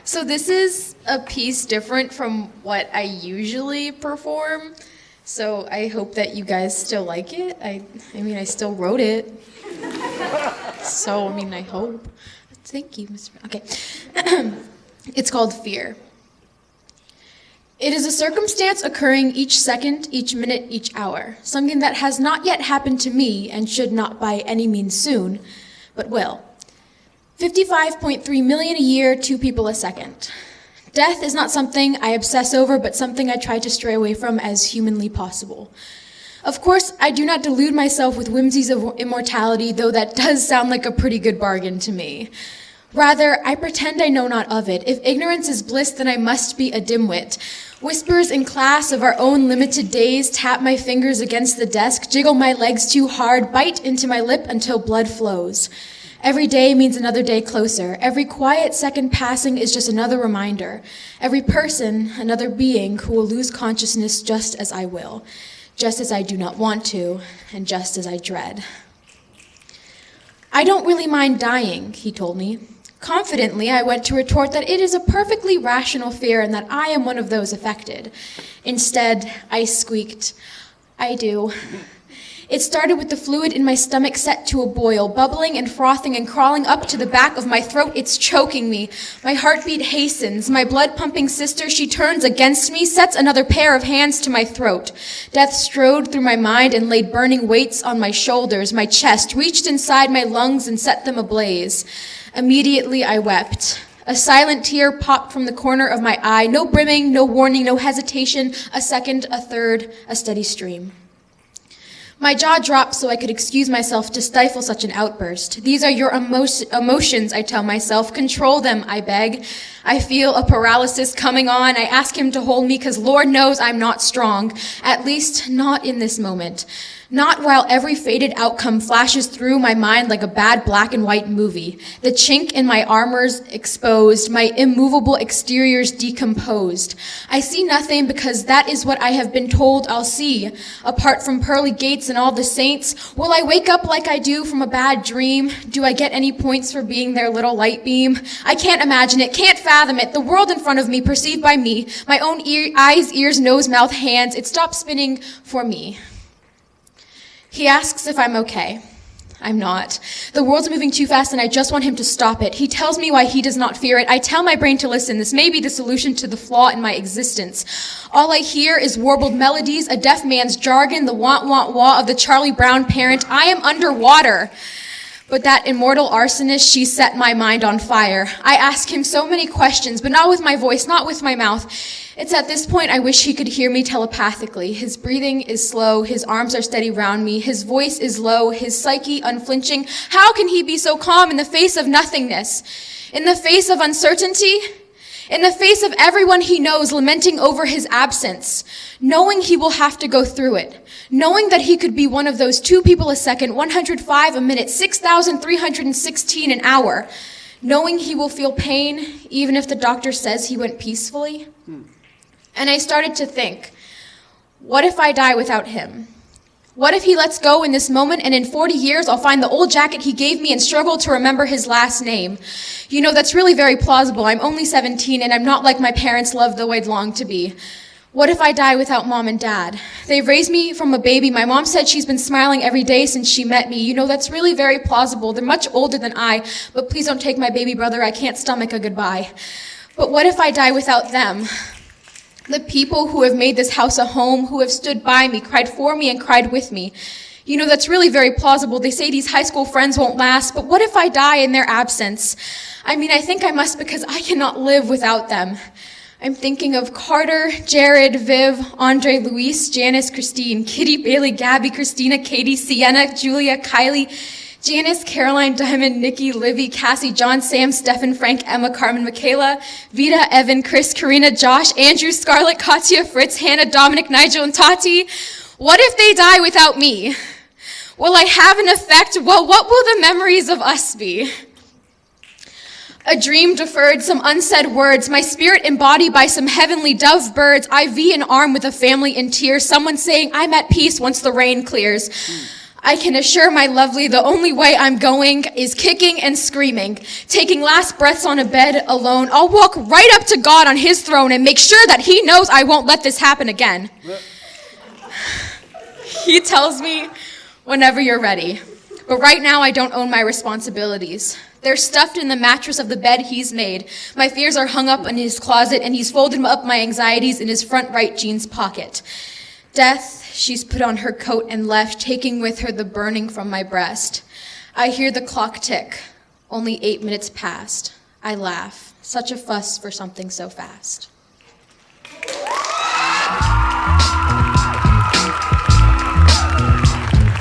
So this is a piece different from what I usually perform. So I hope that you guys still like it. I mean, I still wrote it. So, I mean, I hope. Thank you, Mr. Okay. It's called Fear. It is a circumstance occurring each second, each minute, each hour. Something that has not yet happened to me and should not by any means soon, but will. 55.3 million a year, 2 people a second. Death is not something I obsess over, but something I try to stray away from as humanly possible. Of course, I do not delude myself with whimsies of immortality, though that does sound like a pretty good bargain to me. Rather, I pretend I know not of it. If ignorance is bliss, then I must be a dimwit. Whispers in class of our own limited days, tap my fingers against the desk, jiggle my legs too hard, bite into my lip until blood flows. Every day means another day closer. Every quiet second passing is just another reminder. Every person, another being who will lose consciousness just as I will, just as I do not want to, and just as I dread. I don't really mind dying, he told me. Confidently, I went to retort that it is a perfectly rational fear and that I am one of those affected. Instead, I squeaked, I do. It started with the fluid in my stomach set to a boil, bubbling and frothing and crawling up to the back of my throat. It's choking me. My heartbeat hastens. My blood-pumping sister, she turns against me, sets another pair of hands to my throat. Death strode through my mind and laid burning weights on my shoulders, my chest, reached inside my lungs and set them ablaze. Immediately I wept. A silent tear popped from the corner of my eye. No brimming, no warning, no hesitation. A second, a third, a steady stream. My jaw dropped so I could excuse myself to stifle such an outburst. These are your emotions, I tell myself. Control them, I beg. I feel a paralysis coming on. I ask him to hold me because Lord knows I'm not strong. At least not in this moment. Not while every fated outcome flashes through my mind like a bad black and white movie. The chink in my armor's exposed, my immovable exterior's decomposed. I see nothing because that is what I have been told I'll see. Apart from pearly gates and all the saints, will I wake up like I do from a bad dream? Do I get any points for being their little light beam? I can't imagine it, can't fathom it. The world in front of me, perceived by me, my own eyes, ears, nose, mouth, hands, it stops spinning for me. He asks if I'm okay. I'm not. The world's moving too fast and I just want him to stop it. He tells me why he does not fear it. I tell my brain to listen. This may be the solution to the flaw in my existence. All I hear is warbled melodies, a deaf man's jargon, the want, of the Charlie Brown parent. I am underwater. But that immortal arsonist, she set my mind on fire. I ask him so many questions, but not with my voice, not with my mouth. It's at this point I wish he could hear me telepathically. His breathing is slow, his arms are steady round me, his voice is low, his psyche unflinching. How can he be so calm in the face of nothingness? In the face of uncertainty? In the face of everyone he knows lamenting over his absence, knowing he will have to go through it, knowing that he could be one of those 2 people a second, 105 a minute, 6,316 an hour, knowing he will feel pain even if the doctor says he went peacefully. And I started to think, what if I die without him? What if he lets go in this moment and in 40 years I'll find the old jacket he gave me and struggle to remember his last name? You know, that's really very plausible. I'm only 17 and I'm not like my parents loved though I'd long to be. What if I die without mom and dad? They've raised me from a baby. My mom said she's been smiling every day since she met me. You know, that's really very plausible. They're much older than I, but please don't take my baby brother. I can't stomach a goodbye. But what if I die without them? The people who have made this house a home, who have stood by me, cried for me, and cried with me. You know, that's really very plausible. They say these high school friends won't last, but what if I die in their absence? I mean, I think I must because I cannot live without them. I'm thinking of Carter, Jared, Viv, Andre, Luis, Janice, Christine, Kitty, Bailey, Gabby, Christina, Katie, Sienna, Julia, Kylie, Janice, Caroline, Diamond, Nikki, Livy, Cassie, John, Sam, Stefan, Frank, Emma, Carmen, Michaela, Vita, Evan, Chris, Karina, Josh, Andrew, Scarlett, Katya, Fritz, Hannah, Dominic, Nigel, and Tati. What if they die without me? Will I have an effect? Well, what will the memories of us be? A dream deferred, some unsaid words, my spirit embodied by some heavenly dove birds, IV an arm with a family in tears, someone saying, I'm at peace once the rain clears. I can assure my lovely the only way I'm going is kicking and screaming, taking last breaths on a bed alone. I'll walk right up to God on his throne and make sure that he knows I won't let this happen again. He tells me, whenever you're ready. But right now I don't own my responsibilities. They're stuffed in the mattress of the bed he's made. My fears are hung up in his closet, and he's folded up my anxieties in his front right jeans pocket. Death, she's put on her coat and left, taking with her the burning from my breast. I hear the clock tick. Only 8 minutes past. I laugh. Such a fuss for something so fast.